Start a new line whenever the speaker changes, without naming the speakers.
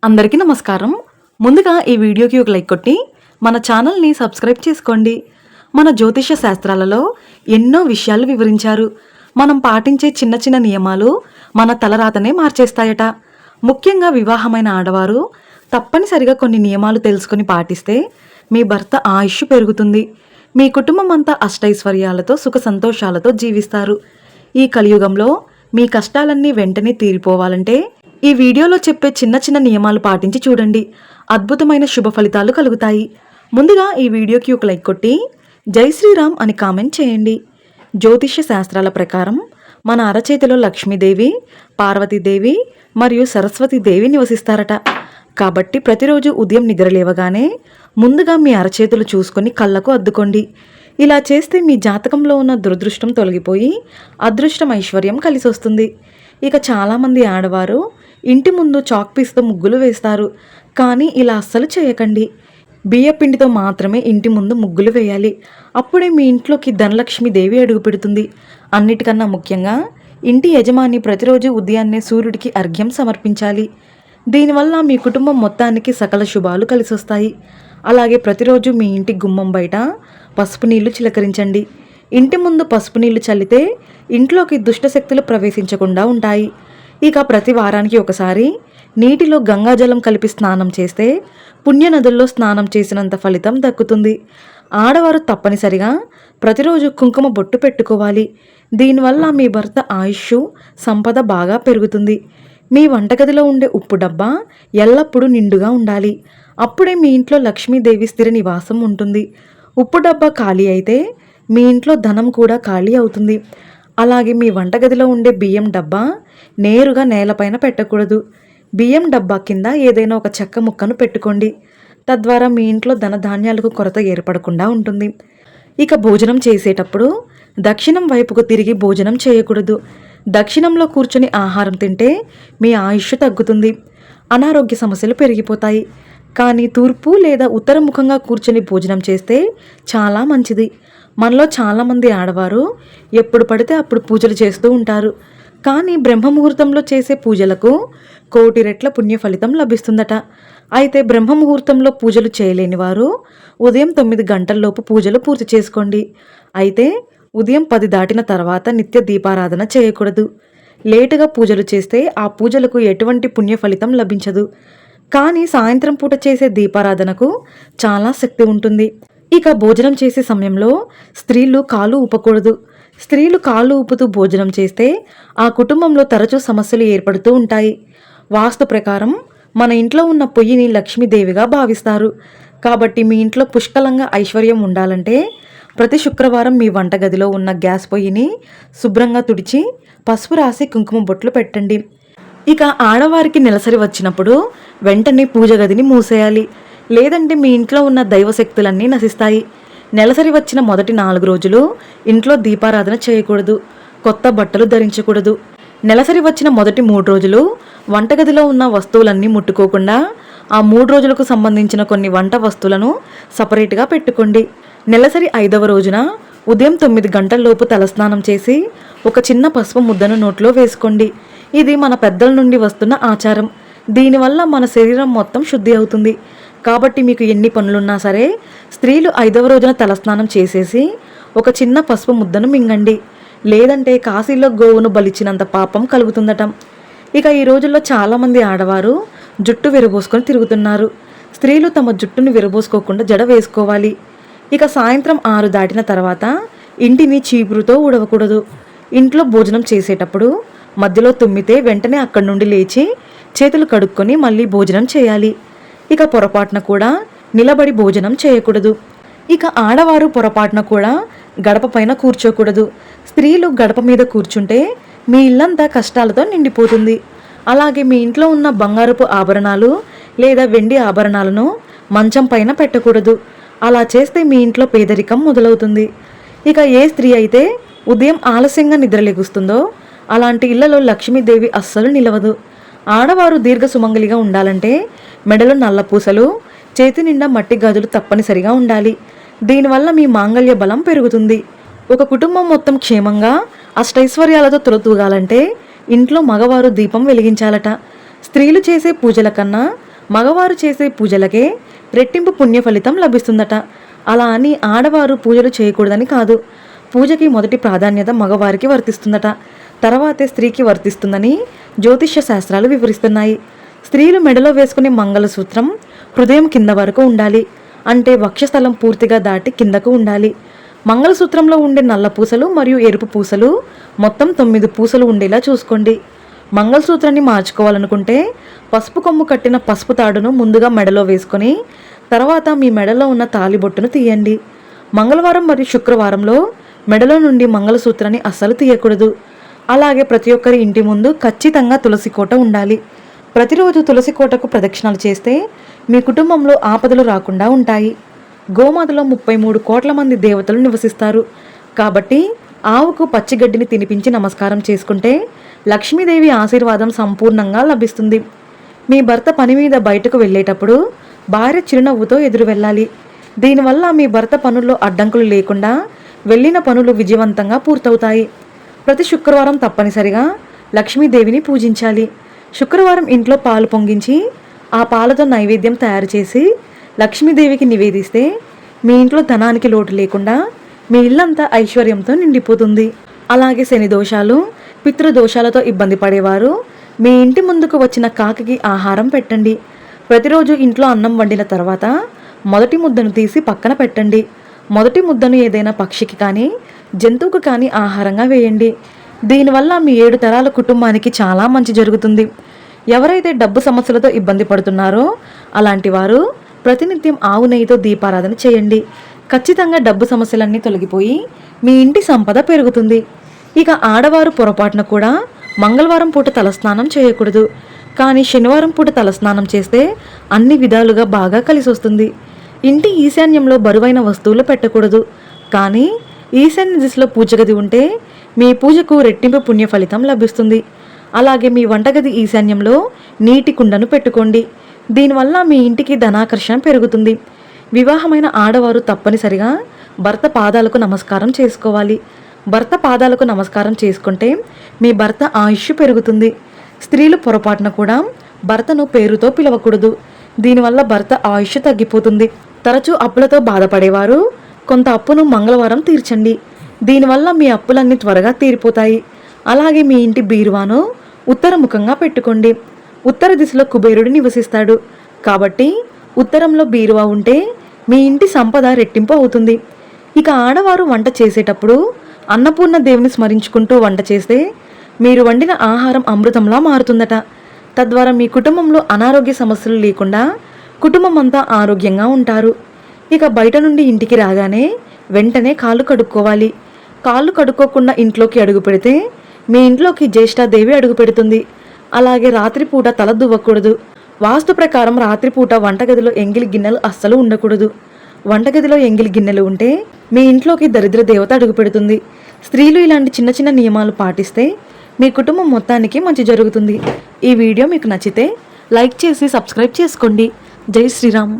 అందరికీ నమస్కారం. ముందుగా ఈ వీడియోకి ఒక లైక్ కొట్టి మన ఛానల్ని సబ్స్క్రైబ్ చేసుకోండి. మన జ్యోతిష శాస్త్రాలలో ఎన్నో విషయాలు వివరించారు. మనం పాటించే చిన్న చిన్న నియమాలు మన తలరాతనే మార్చేస్తాయట. ముఖ్యంగా వివాహమైన ఆడవారు తప్పనిసరిగా కొన్ని నియమాలు తెలుసుకొని పాటిస్తే మీ భర్త ఆయుష్ పెరుగుతుంది. మీ కుటుంబం అంతా అష్టైశ్వర్యాలతో సుఖ సంతోషాలతో జీవిస్తారు. ఈ కలియుగంలో మీ కష్టాలన్నీ వెంటనే తీరిపోవాలంటే ఈ వీడియోలో చెప్పే చిన్న చిన్న నియమాలు పాటించి చూడండి. అద్భుతమైన శుభ ఫలితాలు కలుగుతాయి. ముందుగా ఈ వీడియోకి ఒక లైక్ కొట్టి జై శ్రీరామ్ అని కామెంట్ చేయండి. జ్యోతిష్య శాస్త్రాల ప్రకారం మన అరచేతిలో లక్ష్మీదేవి, పార్వతీదేవి మరియు సరస్వతీదేవి నివసిస్తారట. కాబట్టి ప్రతిరోజు ఉదయం నిద్రలేవగానే ముందుగా మీ అరచేతులు చూసుకొని కళ్ళకు అద్దుకోండి. ఇలా చేస్తే మీ జాతకంలో ఉన్న దురదృష్టం తొలగిపోయి అదృష్టం ఐశ్వర్యం కలిసి వస్తుంది. ఇక చాలామంది ఆడవారు ఇంటి ముందు చాక్ పీస్తో ముగ్గులు వేస్తారు. కానీ ఇలా అస్సలు చేయకండి. బియ్యపిండితో మాత్రమే ఇంటి ముందు ముగ్గులు వేయాలి. అప్పుడే మీ ఇంట్లోకి ధనలక్ష్మీదేవి అడుగు పెడుతుంది. అన్నిటికన్నా ముఖ్యంగా ఇంటి యజమాని ప్రతిరోజు ఉదయాన్నే సూర్యుడికి అర్ఘ్యం సమర్పించాలి. దీనివల్ల మీ కుటుంబం మొత్తానికి సకల శుభాలు కలిసి వస్తాయి. అలాగే ప్రతిరోజు మీ ఇంటి గుమ్మం బయట పసుపు నీళ్లు చిలకరించండి. ఇంటి ముందు పసుపు నీళ్లు చల్లితే ఇంట్లోకి దుష్టశక్తులు ప్రవేశించకుండా ఉంటాయి. ఇక ప్రతి వారానికి ఒకసారి నీటిలో గంగాజలం కలిపి స్నానం చేస్తే పుణ్యనదుల్లో స్నానం చేసినంత ఫలితం దక్కుతుంది. ఆడవారు తప్పనిసరిగా ప్రతిరోజు కుంకుమ బొట్టు పెట్టుకోవాలి. దీనివల్ల మీ భర్త ఆయుష్ సంపద బాగా పెరుగుతుంది. మీ వంటగదిలో ఉండే ఉప్పు డబ్బా ఎల్లప్పుడూ నిండుగా ఉండాలి. అప్పుడే మీ ఇంట్లో లక్ష్మీదేవి స్థిర నివాసం ఉంటుంది. ఉప్పు డబ్బా ఖాళీ అయితే మీ ఇంట్లో ధనం కూడా ఖాళీ అవుతుంది. అలాగే మీ వంటగదిలో ఉండే బియ్యం డబ్బా నేరుగా నేలపైన పెట్టకూడదు. బియ్యం డబ్బా కింద ఏదైనా ఒక చెక్క ముక్కను పెట్టుకోండి. తద్వారా మీ ఇంట్లో ధనధాన్యాలకు కొరత ఏర్పడకుండా ఉంటుంది. ఇక భోజనం చేసేటప్పుడు దక్షిణం వైపుకు తిరిగి భోజనం చేయకూడదు. దక్షిణంలో కూర్చొని ఆహారం తింటే మీ ఆయుష్ తగ్గుతుంది, అనారోగ్య సమస్యలు పెరిగిపోతాయి. కానీ తూర్పు లేదా ఉత్తరముఖంగా కూర్చొని భోజనం చేస్తే చాలా మంచిది. మనలో చాలామంది ఆడవారు ఎప్పుడు పడితే అప్పుడు పూజలు చేస్తూ ఉంటారు. కానీ బ్రహ్మముహూర్తంలో చేసే పూజలకు 1,000,000 రెట్ల పుణ్య ఫలితం లభిస్తుందట. అయితే బ్రహ్మముహూర్తంలో పూజలు చేయలేని వారు ఉదయం 9 గంటల్లోపు పూజలు పూర్తి చేసుకోండి. అయితే ఉదయం 10 దాటిన తర్వాత నిత్య దీపారాధన చేయకూడదు. లేటుగా పూజలు చేస్తే ఆ పూజలకు ఎటువంటి పుణ్య ఫలితం లభించదు. కానీ సాయంత్రం పూట చేసే దీపారాధనకు చాలా శక్తి ఉంటుంది. ఇక భోజనం చేసే సమయంలో స్త్రీలు కాలు ఊపకూడదు. స్త్రీలు కాళ్ళు ఊపుతూ భోజనం చేస్తే ఆ కుటుంబంలో తరచూ సమస్యలు ఏర్పడుతూ ఉంటాయి. వాస్తు ప్రకారం మన ఇంట్లో ఉన్న పొయ్యిని లక్ష్మీదేవిగా భావిస్తారు. కాబట్టి మీ ఇంట్లో పుష్కలంగా ఐశ్వర్యం ఉండాలంటే ప్రతి శుక్రవారం మీ వంటగదిలో ఉన్న గ్యాస్ పొయ్యిని శుభ్రంగా తుడిచి పసుపు రాసి కుంకుమ బొట్లు పెట్టండి. ఇక ఆడవారికి నెలసరి వచ్చినప్పుడు వెంటనే పూజ గదిని మూసేయాలి. లేదంటే మీ ఇంట్లో ఉన్న దైవశక్తులన్నీ నశిస్తాయి. నెలసరి వచ్చిన మొదటి 4 రోజులు ఇంట్లో దీపారాధన చేయకూడదు. కొత్త బట్టలు ధరించకూడదు. నెలసరి వచ్చిన మొదటి 3 రోజులు వంటగదిలో ఉన్న వస్తువులన్నీ ముట్టుకోకుండా ఆ 3 రోజులకు సంబంధించిన కొన్ని వంట వస్తువులను సపరేట్గా పెట్టుకోండి. నెలసరి 5వ రోజున ఉదయం 9 గంటల్లోపు తలస్నానం చేసి ఒక చిన్న పసుపు ముద్దను నోట్లో వేసుకోండి. ఇది మన పెద్దల నుండి వస్తున్న ఆచారం. దీనివల్ల మన శరీరం మొత్తం శుద్ధి అవుతుంది. కాబట్టి మీకు ఎన్ని పనులున్నా సరే స్త్రీలు 5వ రోజున తలస్నానం చేసేసి ఒక చిన్న పసుపు ముద్దను మింగండి. లేదంటే కాశీలో గోవును బలిచ్చినంత పాపం కలుగుతుందట. ఇక ఈ రోజుల్లో చాలామంది ఆడవారు జుట్టు విరబోసుకొని తిరుగుతున్నారు. స్త్రీలు తమ జుట్టును విరబోసుకోకుండా జడ వేసుకోవాలి. ఇక సాయంత్రం 6 దాటిన తర్వాత ఇంటిని చీపురుతో ఊడవకూడదు. ఇంట్లో భోజనం చేసేటప్పుడు మధ్యలో తుమ్మితే వెంటనే అక్కడి నుండి లేచి చేతులు కడుక్కొని మళ్ళీ భోజనం చేయాలి. ఇక పొరపాటున కూడా నిలబడి భోజనం చేయకూడదు. ఇక ఆడవారు పొరపాటున కూడా గడప పైన కూర్చోకూడదు. స్త్రీలు గడప మీద కూర్చుంటే మీ ఇల్లంతా కష్టాలతో నిండిపోతుంది. అలాగే మీ ఇంట్లో ఉన్న బంగారపు ఆభరణాలు లేదా వెండి ఆభరణాలను మంచం పైన పెట్టకూడదు. అలా చేస్తే మీ ఇంట్లో పేదరికం మొదలవుతుంది. ఇక ఏ స్త్రీ అయితే ఉదయం ఆలస్యంగా నిద్రలేగుస్తుందో అలాంటి ఇళ్లలో లక్ష్మీదేవి అస్సలు నిలవదు. ఆడవారు దీర్ఘ సుమంగలిగా ఉండాలంటే మెడలో నల్ల పూసలు, చేతి నిండా మట్టి గాజులు తప్పనిసరిగా ఉండాలి. దీనివల్ల మీ మాంగళ్య బలం పెరుగుతుంది. ఒక కుటుంబం మొత్తం క్షేమంగా అష్టైశ్వర్యాలతో తులతూగాలంటే ఇంట్లో మగవారు దీపం వెలిగించాలట. స్త్రీలు చేసే పూజల కన్నా మగవారు చేసే పూజలకే రెట్టింపు పుణ్య ఫలితం లభిస్తుందట. అలా అని ఆడవారు పూజలు చేయకూడదని కాదు. పూజకి మొదటి ప్రాధాన్యత మగవారికి వర్తిస్తుందట, తర్వాతే స్త్రీకి వర్తిస్తుందని జ్యోతిష్య శాస్త్రాలు వివరిస్తున్నాయి. స్త్రీలు మెడలో వేసుకునే మంగళసూత్రం హృదయం కింద వరకు ఉండాలి, అంటే వక్షస్థలం పూర్తిగా దాటి కిందకు ఉండాలి. మంగళసూత్రంలో ఉండే నల్ల పూసలు మరియు ఎరుపు పూసలు మొత్తం 9 పూసలు ఉండేలా చూసుకోండి. మంగళసూత్రాన్ని మార్చుకోవాలనుకుంటే పసుపు కొమ్ము కట్టిన పసుపు తాడును ముందుగా మెడలో వేసుకొని తర్వాత మీ మెడలో ఉన్న తాలిబొట్టును తీయండి. మంగళవారం మరియు శుక్రవారంలో మెడలో నుండి మంగళసూత్రాన్ని అస్సలు తీయకూడదు. అలాగే ప్రతి ఒక్కరి ఇంటి ముందు ఖచ్చితంగా తులసి కోట ఉండాలి. ప్రతిరోజు తులసి కోటకు ప్రదక్షిణలు చేస్తే మీ కుటుంబంలో ఆపదలు రాకుండా ఉంటాయి. గోమాతలో 33 కోట్ల మంది దేవతలు నివసిస్తారు కాబట్టి ఆవుకు పచ్చిగడ్డిని తినిపించి నమస్కారం చేసుకుంటే లక్ష్మీదేవి ఆశీర్వాదం సంపూర్ణంగా లభిస్తుంది. మీ భర్త పని మీద బయటకు వెళ్ళేటప్పుడు భార్య చిరునవ్వుతో ఎదురు వెళ్ళాలి. దీనివల్ల మీ భర్త పనుల్లో అడ్డంకులు లేకుండా వెళ్ళిన పనులు విజయవంతంగా పూర్తవుతాయి. ప్రతి శుక్రవారం తప్పనిసరిగా లక్ష్మీదేవిని పూజించాలి. శుక్రవారం ఇంట్లో పాలు పొంగించి ఆ పాలతో నైవేద్యం తయారు చేసి లక్ష్మీదేవికి నివేదిస్తే మీ ఇంట్లో ధనానికి లోటు లేకుండా మీ ఇల్లంతా ఐశ్వర్యంతో నిండిపోతుంది. అలాగే శని దోషాలు, పితృదోషాలతో ఇబ్బంది పడేవారు మీ ఇంటి ముందుకు వచ్చిన కాకికి ఆహారం పెట్టండి. ప్రతిరోజు ఇంట్లో అన్నం వండిన తర్వాత మొదటి ముద్దను తీసి పక్కన పెట్టండి. మొదటి ముద్దను ఏదైనా పక్షికి కానీ జంతువుకు కానీ ఆహారంగా వేయండి. దీనివల్ల మీ 7 తరాల కుటుంబానికి చాలా మంచి జరుగుతుంది. ఎవరైతే డబ్బు సమస్యలతో ఇబ్బంది పడుతున్నారో అలాంటి వారు ప్రతినిత్యం ఆవు నెయ్యితో దీపారాధన చేయండి. ఖచ్చితంగా డబ్బు సమస్యలన్నీ తొలగిపోయి మీ ఇంటి సంపద పెరుగుతుంది. ఇక ఆడవారు పొరపాటున కూడా మంగళవారం పూట తలస్నానం చేయకూడదు. కానీ శనివారం పూట తలస్నానం చేస్తే అన్ని విధాలుగా బాగా కలిసి వస్తుంది. ఇంటి ఈశాన్యంలో బరువైన వస్తువులు పెట్టకూడదు. కానీ ఈశాన్య దిశలో పూజగది ఉంటే మీ పూజకు రెట్టింపు పుణ్య ఫలితం లభిస్తుంది. అలాగే మీ వంటగది ఈశాన్యంలో నీటి కుండను పెట్టుకోండి. దీనివల్ల మీ ఇంటికి ధనాకర్షణ పెరుగుతుంది. వివాహమైన ఆడవారు తప్పనిసరిగా భర్త పాదాలకు నమస్కారం చేసుకోవాలి. భర్త పాదాలకు నమస్కారం చేసుకుంటే మీ భర్త ఆయుష్ పెరుగుతుంది. స్త్రీలు పొరపాటున కూడా భర్తను పేరుతో పిలవకూడదు. దీనివల్ల భర్త ఆయుష్ తగ్గిపోతుంది. తరచూ అప్పులతో బాధపడేవారు కొంత అప్పును మంగళవారం తీర్చండి. దీనివల్ల మీ అప్పులన్నీ త్వరగా తీరిపోతాయి. అలాగే మీ ఇంటి బీరువాను ఉత్తరముఖంగా పెట్టుకోండి. ఉత్తర దిశలో కుబేరుడు నివసిస్తాడు కాబట్టి ఉత్తరంలో బీరువా ఉంటే మీ ఇంటి సంపద రెట్టింపు అవుతుంది. ఇక ఆడవారు వంట చేసేటప్పుడు అన్నపూర్ణ దేవుని స్మరించుకుంటూ వంట చేస్తే మీరు వండిన ఆహారం అమృతంలా మారుతుందట. తద్వారా మీ కుటుంబంలో అనారోగ్య సమస్యలు లేకుండా కుటుంబం అంతా ఆరోగ్యంగా ఉంటారు. ఇక బయట నుండి ఇంటికి రాగానే వెంటనే కాళ్ళు కడుక్కోవాలి. కాళ్ళు కడుక్కోకుండా ఇంట్లోకి అడుగు పెడితే మీ ఇంట్లోకి జ్యేష్ఠాదేవి అడుగు పెడుతుంది. అలాగే రాత్రిపూట తల దువ్వకూడదు. వాస్తు ప్రకారం రాత్రిపూట వంటగదిలో ఎంగిలి గిన్నెలు అస్సలు ఉండకూడదు. వంటగదిలో ఎంగిలి గిన్నెలు ఉంటే మీ ఇంట్లోకి దరిద్ర దేవత అడుగు పెడుతుంది. స్త్రీలు ఇలాంటి చిన్న చిన్న నియమాలు పాటిస్తే మీ కుటుంబం మొత్తానికి మంచి జరుగుతుంది. ఈ వీడియో మీకు నచ్చితే లైక్ చేసి సబ్స్క్రైబ్ చేసుకోండి. జై శ్రీరామ్.